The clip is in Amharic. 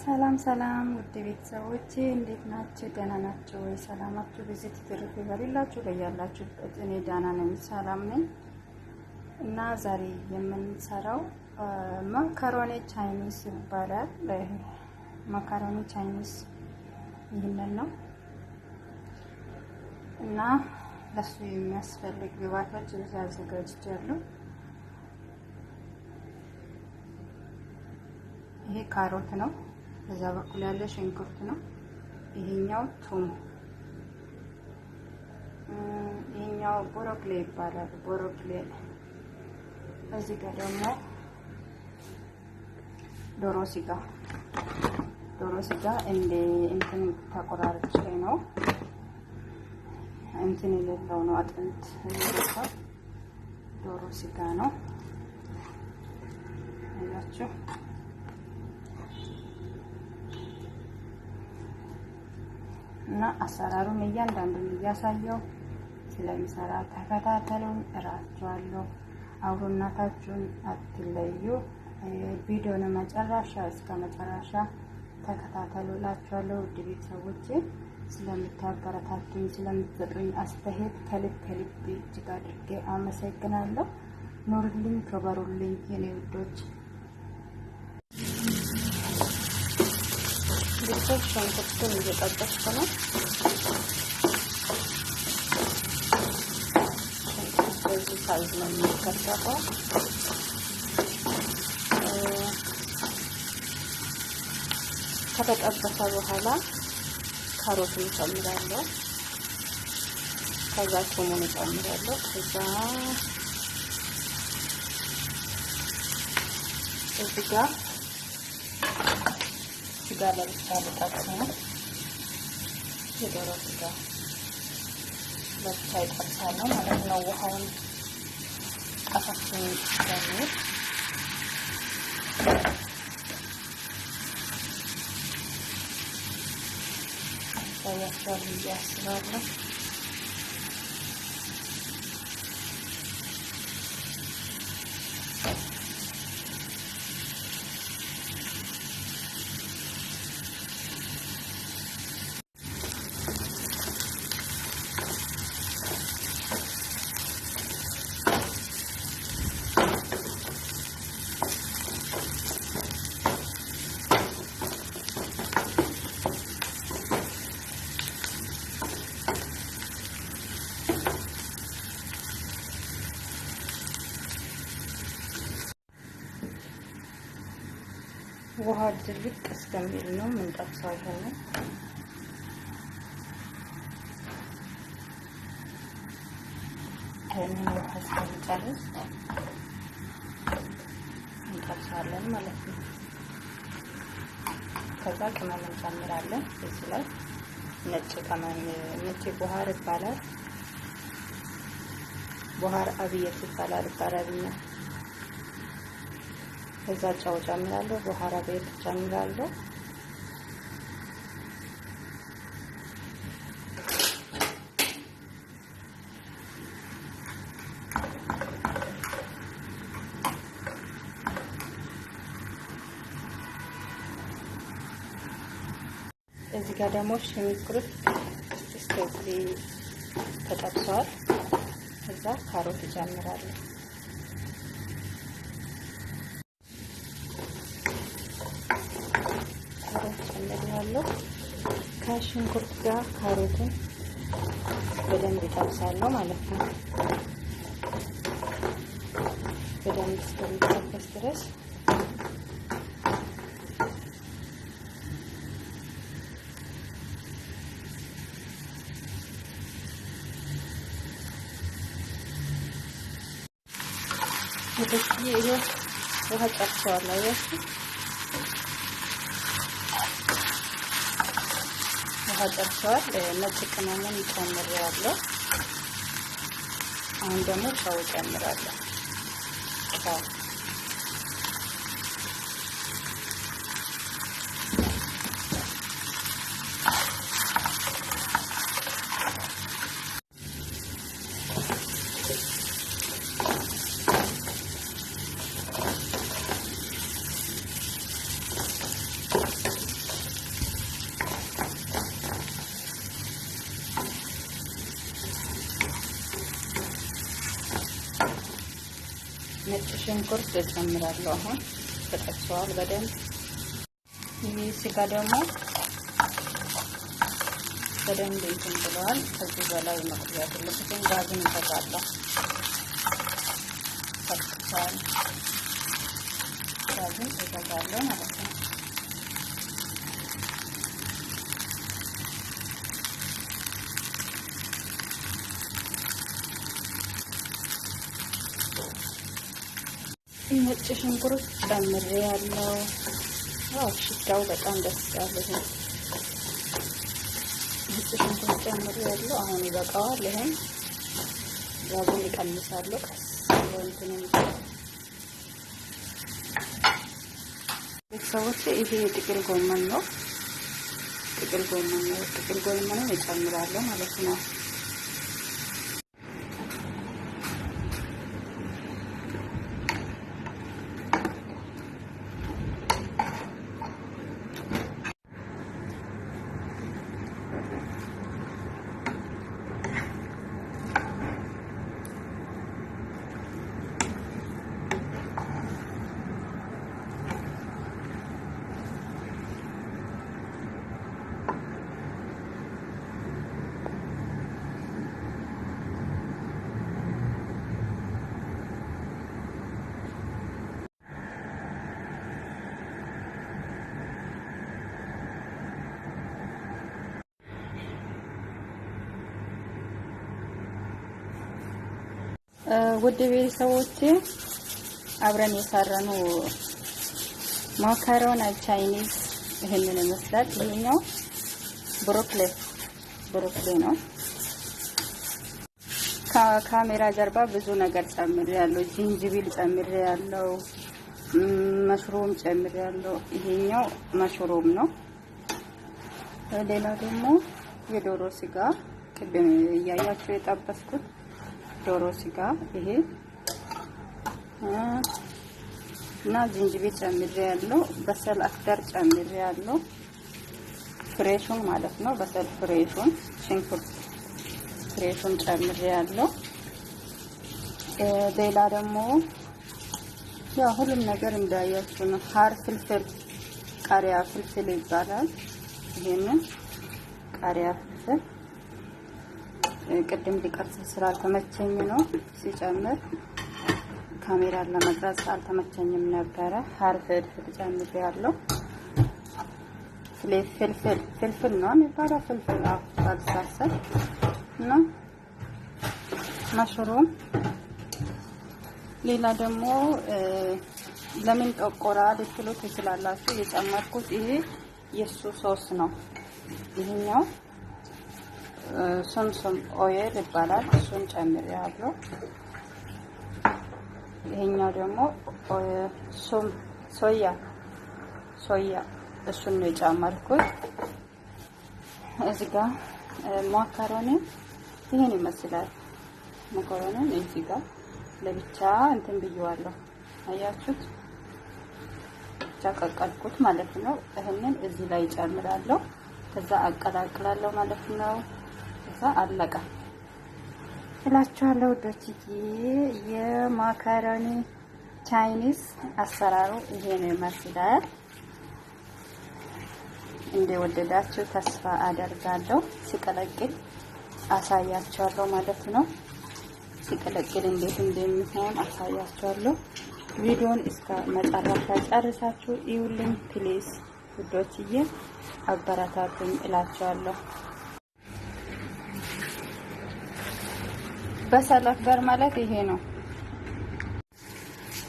ሰላም ሰላም ውድ ቤተሰቦቼ እንዴት ናችሁ? ደህና ናችሁ ወይ? ሰላማችሁ ብዙ ትርፍ ይበልላችሁ በያላችሁበት። እኔ ደህና ነኝ፣ ሰላም ነኝ። እና ዛሬ የምንሰራው ማካሮኒ ቻይኒስ ይባላል። ማካሮኒ ቻይኒስ ይህንን ነው እና ለሱ የሚያስፈልግ ግብአቶች እዚህ አዘጋጅቻለሁ። ይሄ ካሮት ነው። በዛ በኩል ያለ ሽንኩርት ነው። ይሄኛው ቱም፣ ይሄኛው ቦሮክሊ ይባላል። ቦሮክሊ። እዚህ ጋር ደግሞ ዶሮ ስጋ እንትን ተቆራርጬ ነው። እንትን የሌለው ነው፣ አጥንት የሌለው ዶሮ ስጋ ነው። አያችሁ እና አሰራሩን እያንዳንዱን እያሳየው ስለሚሰራ ተከታተሉን እላችኋለሁ። አብሮነታችሁን አትለዩ። ቪዲዮውን መጨረሻ እስከ መጨረሻ ተከታተሉ እላችኋለሁ። ውድ ቤተሰቦቼ ስለምታበረታቱኝ ስለምትሰጡኝ አስተያየት ከልብ እጅግ አድርጌ አመሰግናለሁ። ኑሩልኝ፣ ክበሩልኝ የኔ ውዶች። ቤተሰብ ሽንኩርቱን እየጠበስኩ ነው። ሽንኩርት በዚህ ሳይዝ ነው የሚከተፈው። ከተጠበሰ በኋላ ካሮቱን እጨምራለሁ። ከዛ ቱሙን እጨምራለሁ። ከዛ እዚህ ጋር ስጋ ለብቻ ልጠብስ ነው። የዶሮ ስጋ ለብቻ ይጠብሳለሁ ማለት ነው። ውሃውን ቀፈፍን ስለሚል ያሳያችኋል ብዬ አስባለሁ። ውሃ ድርቅ እስከሚል ነው የምንጠብሰው። ይሄንን ውሃ እስከሚጨርስ እንጠብሳለን ማለት ነው። ከዛ ቅመም እንጨምራለን። እዚህ ላይ ነጭ ቅመም፣ ነጭ ቡሃር ይባላል። ቡሃር አብየት ይባላል በአረብኛ። ከዛ ጨው ጨምራለሁ። በኋላ ቤት ጨምራለሁ። እዚህ ጋር ደግሞ ሽንኩርት እስከዚህ ተጠብሷል። ከዛ ካሮት ጨምራለሁ። ከሽንኩርት ጋር ካሮትን በደንብ ይጠብሳለሁ ማለት ነው። በደንብ እስከሚጠበስ ድረስ ይሄ ውሃ ጨርሰዋል። አያችሁ ጨርሰዋል። ነጭ ቅመሙን ጨምሬያለሁ። አሁን ደግሞ ጨው ጨምራለሁ። ጨው ሽንኩርት እጨምራለሁ። አሁን ተጠብሰዋል በደንብ። ይህ ስጋ ደግሞ በደንብ እንትን ብለዋል። ከዚህ በላይ መቅረብ የለበትም። ጋዝን እንፈታለሁ። ተጠብሰዋል። ጋዝን እዘጋለሁ ማለት ነው። ነጭ ሽንኩርት ጨምሬ ያለው ሽታው በጣም ደስ ያለ ነው። ነጭ ሽንኩርት ጨምሬ ያለው አሁን ይበቃዋል። ይሄን ጋዙን ይቀንሳለሁ። ቀስ ቤተሰቦች ይሄ ጥቅል ጎመን ነው። ጥቅል ጎመንን እጨምራለሁ ማለት ነው። ውድ ቤተሰቦቼ አብረን የሰራነው ማካሮኒ ቻይኒዝ ይሄንን ይመስላል። ይሄኛው ብሮኮሊ ነው። ከካሜራ ጀርባ ብዙ ነገር ጨምሬያለሁ። ጂንጅብል ጨምሬያለሁ፣ መሽሩም ጨምሬያለሁ። ይሄኛው መሽሩም ነው። ሌላው ደግሞ የዶሮ ስጋ ቅድም እያያችሁ የጠበስኩት ዶሮ ስጋ ይሄ እና ዝንጅብል ጨምሬያለሁ። በሰል አክዳር ጨምሬያለሁ። ፍሬሹን ማለት ነው። በሰል ፍሬሹን፣ ሽንኩርት ፍሬሹን ጨምሬያለሁ። ሌላ ደግሞ ያው ሁሉም ነገር እንዳያችሁ ነው። ሀር ፍልፍል፣ ቃሪያ ፍልፍል ይባላል። ይሄንን ቃሪያ ፍልፍል ቅድም ሊቀርጽ ስላልተመቸኝ ነው ሲጨምር፣ ካሜራ ለመቅረጽ አልተመቸኝም ነበረ። ሀር ፍልፍል ጨምሬያለሁ። ፍልፍል ነው የሚባለው። ፍልፍል አልሳሰል እና መሽሩም። ሌላ ደግሞ ለምን ጠቆራ ልትሉ ትችላላችሁ። የጨመርኩት ይሄ የሱ ሶስ ነው። ይሄኛው ሱምሱም ኦይል ይባላል። እሱን ጨምሬያለሁ። ይሄኛው ደግሞ ሶያ እሱን ነው የጨመርኩት። እዚህ ጋር ማካሮኒ ይሄን ይመስላል። ማካሮኒ እዚህ ጋር ለብቻ እንትን ብየዋለሁ። አያችሁት? ብቻ ቀቀልኩት ማለት ነው። ይሄንን እዚህ ላይ ጨምራለሁ። ከዛ አቀላቅላለሁ ማለት ነው። ከዛ አለቀ እላችኋለሁ ውዶችዬ። የማካሮኒ ቻይኒዝ አሰራሩ ይሄን ይመስላል። እንደወደዳችሁ ተስፋ አደርጋለሁ። ሲቀለቅል አሳያችኋለሁ ማለት ነው። ሲቀለቅል እንዴት እንደሚሆን አሳያችኋለሁ። ቪዲዮን እስከ መጨረሻ ጨርሳችሁ ይውልኝ ፕሊዝ ውዶችዬ፣ አበረታቱኝ እላችኋለሁ። በሰል አክዳር ማለት ይሄ ነው።